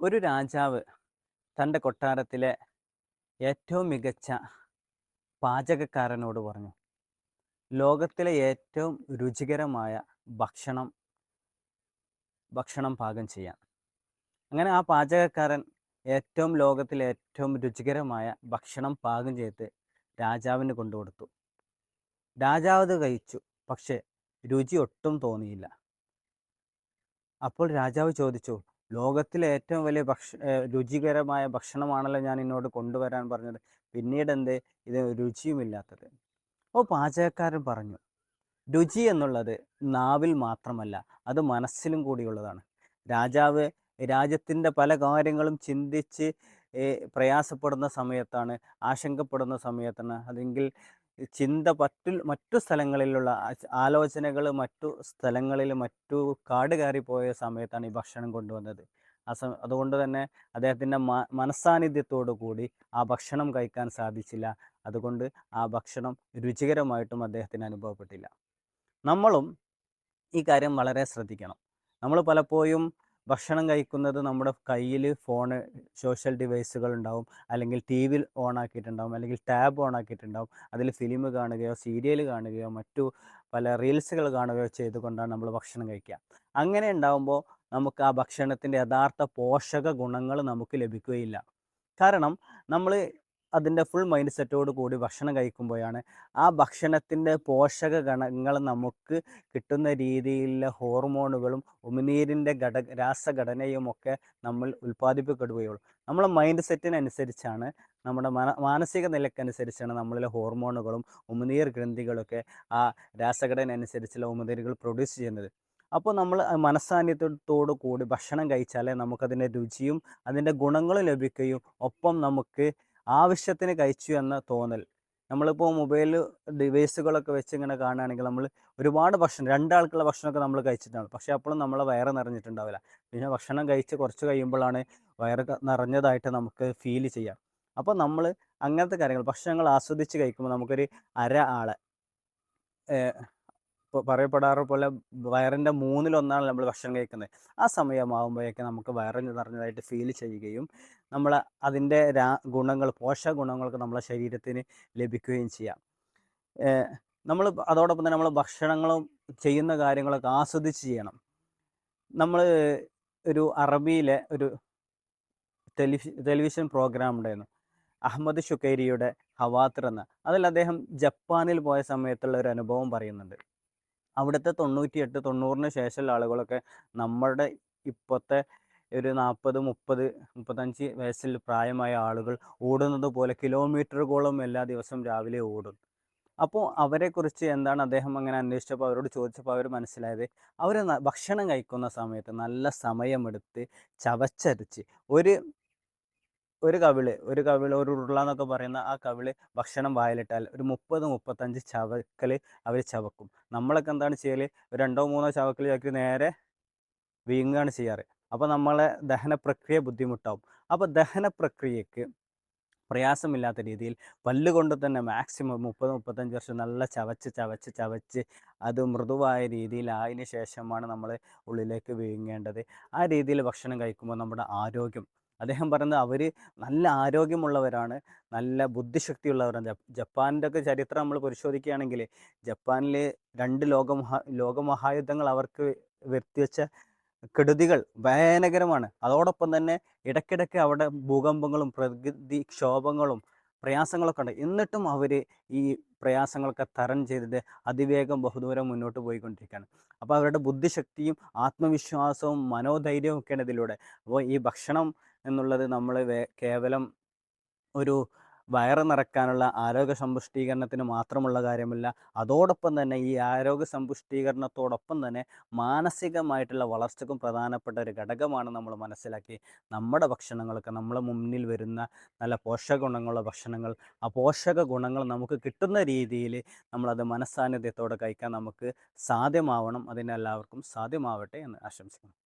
ഒരു രാജാവ് തൻ്റെ കൊട്ടാരത്തിലെ ഏറ്റവും മികച്ച പാചകക്കാരനോട് പറഞ്ഞു, ലോകത്തിലെ ഏറ്റവും രുചികരമായ ഭക്ഷണം ഭക്ഷണം പാകം ചെയ്യാൻ. അങ്ങനെ ആ പാചകക്കാരൻ ലോകത്തിലെ ഏറ്റവും രുചികരമായ ഭക്ഷണം പാകം ചെയ്ത് രാജാവിന് കൊണ്ടുകൊടുത്തു. രാജാവ് അത് കഴിച്ചു. പക്ഷേ രുചി ഒട്ടും തോന്നിയില്ല. അപ്പോൾ രാജാവ് ചോദിച്ചു, ലോകത്തിലെ ഏറ്റവും വലിയ രുചികരമായ ഭക്ഷണമാണല്ലോ ഞാൻ എന്നോട് കൊണ്ടുവരാൻ പറഞ്ഞത്. പിന്നീടെന്തേ ഇത് രുചിയുമില്ലാത്തത്? അപ്പോൾ പാചകക്കാരൻ പറഞ്ഞു, രുചി എന്നുള്ളത് നാവിൽ മാത്രമല്ല, അത് മനസ്സിലും കൂടിയുള്ളതാണ്. രാജാവ് രാജ്യത്തിൻ്റെ പല കാര്യങ്ങളും ചിന്തിച്ച് പ്രയാസപ്പെടുന്ന സമയത്താണ്, ആശങ്കപ്പെടുന്ന സമയത്താണ്, അല്ലെങ്കിൽ ചിന്ത മറ്റു സ്ഥലങ്ങളിലുള്ള ആലോചനകൾ മറ്റു സ്ഥലങ്ങളിൽ മറ്റു കാട് കയറിപ്പോയ സമയത്താണ് ഈ ഭക്ഷണം കൊണ്ടുവന്നത്. അതുകൊണ്ട് തന്നെ അദ്ദേഹത്തിൻ്റെ മനസ്സാന്നിധ്യത്തോടു കൂടി ആ ഭക്ഷണം കഴിക്കാൻ സാധിച്ചില്ല. അതുകൊണ്ട് ആ ഭക്ഷണം രുചികരമായിട്ടും അദ്ദേഹത്തിന് അനുഭവപ്പെട്ടില്ല. നമ്മളും ഈ കാര്യം വളരെ ശ്രദ്ധിക്കണം. നമ്മൾ പലപ്പോഴും ഭക്ഷണം കഴിക്കുന്നത് നമ്മുടെ കയ്യിൽ ഫോണ്, സോഷ്യൽ ഡിവൈസുകൾ ഉണ്ടാവും, അല്ലെങ്കിൽ ടി വി ഓൺ ആക്കിയിട്ടുണ്ടാവും, അല്ലെങ്കിൽ ടാബ് ഓൺ ആക്കിയിട്ടുണ്ടാവും. അതിൽ ഫിലിം കാണുകയോ സീരിയൽ കാണുകയോ മറ്റു പല റീൽസുകൾ കാണുകയോ ചെയ്തുകൊണ്ടാണ് നമ്മൾ ഭക്ഷണം കഴിക്കുക. അങ്ങനെ ഉണ്ടാകുമ്പോൾ നമുക്ക് ആ ഭക്ഷണത്തിൻ്റെ യഥാർത്ഥ പോഷക ഗുണങ്ങൾ നമുക്ക് ലഭിക്കുകയില്ല. കാരണം നമ്മൾ അതിൻ്റെ ഫുൾ മൈൻഡ് സെറ്റോട് കൂടി ഭക്ഷണം കഴിക്കുമ്പോഴാണ് ആ ഭക്ഷണത്തിൻ്റെ പോഷക ഗണങ്ങൾ നമുക്ക് കിട്ടുന്ന രീതിയിലുള്ള ഹോർമോണുകളും ഉമിനീരിൻ്റെ രാസഘടനയും ഒക്കെ നമ്മൾ ഉൽപ്പാദിപ്പിക്കപ്പെടുകയുള്ളൂ. നമ്മളെ മൈൻഡ് സെറ്റിനനുസരിച്ചാണ്, നമ്മുടെ മാനസിക നിലക്കനുസരിച്ചാണ് നമ്മളിലെ ഹോർമോണുകളും ഉമിനീർ ഗ്രന്ഥികളൊക്കെ ആ രാസഘടന അനുസരിച്ചുള്ള ഉമിനീരുകൾ പ്രൊഡ്യൂസ് ചെയ്യുന്നത്. അപ്പോൾ നമ്മൾ മനസ്സാന്നിധ്യത്തോടു കൂടി ഭക്ഷണം കഴിച്ചാലേ നമുക്കതിൻ്റെ രുചിയും അതിൻ്റെ ഗുണങ്ങളും ലഭിക്കുകയും ഒപ്പം നമുക്ക് ആവശ്യത്തിന് കഴിച്ചു എന്ന തോന്നൽ. നമ്മളിപ്പോൾ മൊബൈൽ ഡിവൈസുകളൊക്കെ വെച്ച് ഇങ്ങനെ കാണുകയാണെങ്കിൽ നമ്മൾ ഒരുപാട് ഭക്ഷണം, രണ്ടാൾക്കുള്ള ഭക്ഷണമൊക്കെ നമ്മൾ കഴിച്ചിട്ടാണ്, പക്ഷേ അപ്പോഴും നമ്മളെ വയറ് നിറഞ്ഞിട്ടുണ്ടാവില്ല. പിന്നെ ഭക്ഷണം കഴിച്ച് കുറച്ച് കഴിയുമ്പോഴാണ് വയറ് നിറഞ്ഞതായിട്ട് നമുക്ക് ഫീൽ ചെയ്യാം. അപ്പോൾ നമ്മൾ അങ്ങനത്തെ കാര്യങ്ങൾ, ഭക്ഷണങ്ങൾ ആസ്വദിച്ച് കഴിക്കുമ്പോൾ നമുക്കൊരു ആളെ ഇപ്പോൾ പറയപ്പെടാറ് പോലെ വയറിൻ്റെ മൂന്നിലൊന്നാണ് നമ്മൾ ഭക്ഷണം കഴിക്കുന്നത്. ആ സമയമാകുമ്പോഴേക്ക് നമുക്ക് വയറ് നിറഞ്ഞതായിട്ട് ഫീൽ ചെയ്യുകയും നമ്മൾ അതിൻ്റെ ഗുണങ്ങൾ, പോഷക ഗുണങ്ങളൊക്കെ നമ്മളെ ശരീരത്തിന് ലഭിക്കുകയും ചെയ്യാം. നമ്മൾ അതോടൊപ്പം തന്നെ നമ്മൾ ഭക്ഷണങ്ങളും ചെയ്യുന്ന കാര്യങ്ങളൊക്കെ ആസ്വദിച്ച് ചെയ്യണം. നമ്മൾ ഒരു അറബിയിലെ ഒരു ടെലിവിഷൻ പ്രോഗ്രാം ഉണ്ടായിരുന്നു, അഹമ്മദ് ഷുക്കൈരിയുടെ ഹവാത്തിർ എന്ന. അതിൽ അദ്ദേഹം ജപ്പാനിൽ പോയ സമയത്തുള്ള ഒരു അനുഭവം പറയുന്നുണ്ട്. അവിടുത്തെ 98, 90-ന് ശേഷമുള്ള ആളുകളൊക്കെ നമ്മളുടെ ഇപ്പോഴത്തെ ഒരു 40, 30, 35 വയസ്സിൽ പ്രായമായ ആളുകൾ ഓടുന്നത് പോലെ കിലോമീറ്ററുകളോളം എല്ലാ ദിവസവും രാവിലെ ഓടും. അപ്പോൾ അവരെക്കുറിച്ച് എന്താണ് അദ്ദേഹം അങ്ങനെ അന്വേഷിച്ചപ്പോൾ അവരോട് ചോദിച്ചപ്പോൾ അവർ മനസ്സിലായത്, അവർ ഭക്ഷണം കഴിക്കുന്ന സമയത്ത് നല്ല സമയമെടുത്ത് ചവച്ചരച്ച് ഒരു ഒരു ഉരുള എന്നൊക്കെ പറയുന്ന ആ കവിള് ഭക്ഷണം വായിലിട്ടാൽ ഒരു 30, 35 ചവക്കൽ അവർ ചവക്കും. നമ്മളൊക്കെ എന്താണ് ചെയ്യൽ, ഒരു 2 3 ചവക്കൽ ചവക്കി നേരെ വീങ്ങുകയാണ് ചെയ്യാറ്. അപ്പോൾ നമ്മളെ ദഹന പ്രക്രിയ ബുദ്ധിമുട്ടാവും. അപ്പോൾ ദഹന പ്രക്രിയക്ക് പ്രയാസമില്ലാത്ത രീതിയിൽ പല്ലുകൊണ്ട് തന്നെ മാക്സിമം 30, 35 വർഷം നല്ല ചവച്ച് ചവച്ച് ചവച്ച് അത് മൃദുവായ രീതിയിലായതിന് ശേഷമാണ് നമ്മൾ ഉള്ളിലേക്ക് വിഴുങ്ങേണ്ടത്. ആ രീതിയിൽ ഭക്ഷണം കഴിക്കുമ്പോൾ നമ്മുടെ ആരോഗ്യം, അദ്ദേഹം പറയുന്നത് അവർ നല്ല ആരോഗ്യമുള്ളവരാണ്, നല്ല ബുദ്ധിശക്തിയുള്ളവരാണ്. ജപ്പാൻ്റെ ഒക്കെ ചരിത്രം നമ്മൾ പരിശോധിക്കുകയാണെങ്കിൽ ജപ്പാനിൽ 2 ലോകമഹായുദ്ധങ്ങൾ അവർക്ക് വരുത്തിവെച്ച കെടുതികൾ ഭയാനകരമാണ്. അതോടൊപ്പം തന്നെ ഇടയ്ക്കിടയ്ക്ക് അവിടെ ഭൂകമ്പങ്ങളും പ്രകൃതിക്ഷോഭങ്ങളും പ്രയാസങ്ങളൊക്കെ ഉണ്ട്. എന്നിട്ടും അവർ ഈ പ്രയാസങ്ങളൊക്കെ തരണം ചെയ്തിട്ട് അതിവേഗം ബഹുദൂരം മുന്നോട്ട് പോയിക്കൊണ്ടിരിക്കുകയാണ്. അപ്പോൾ അവരുടെ ബുദ്ധിശക്തിയും ആത്മവിശ്വാസവും മനോധൈര്യവും ഒക്കെയാണ് ഇതിലൂടെ. അപ്പോൾ ഈ ഭക്ഷണം എന്നുള്ളത് നമ്മൾ കേവലം ഒരു വയറ് നിറയ്ക്കാനുള്ള ആരോഗ്യ സമ്പുഷ്ടീകരണത്തിന് മാത്രമുള്ള കാര്യമല്ല. അതോടൊപ്പം തന്നെ ഈ ആരോഗ്യ സമ്പുഷ്ടീകരണത്തോടൊപ്പം തന്നെ മാനസികമായിട്ടുള്ള വളർച്ചയ്ക്കും പ്രധാനപ്പെട്ട ഒരു ഘടകമാണ് നമ്മൾ മനസ്സിലാക്കി നമ്മുടെ ഭക്ഷണങ്ങളൊക്കെ നമ്മളെ മുന്നിൽ വരുന്ന നല്ല പോഷക ഗുണങ്ങളുള്ള ഭക്ഷണങ്ങൾ, ആ പോഷക ഗുണങ്ങൾ നമുക്ക് കിട്ടുന്ന രീതിയിൽ നമ്മളത് മനസ്സാന്നിധ്യത്തോടെ കഴിക്കാൻ നമുക്ക് സാധ്യമാവണം. അതിനെല്ലാവർക്കും സാധ്യമാവട്ടെ എന്ന് ആശംസിക്കുന്നു.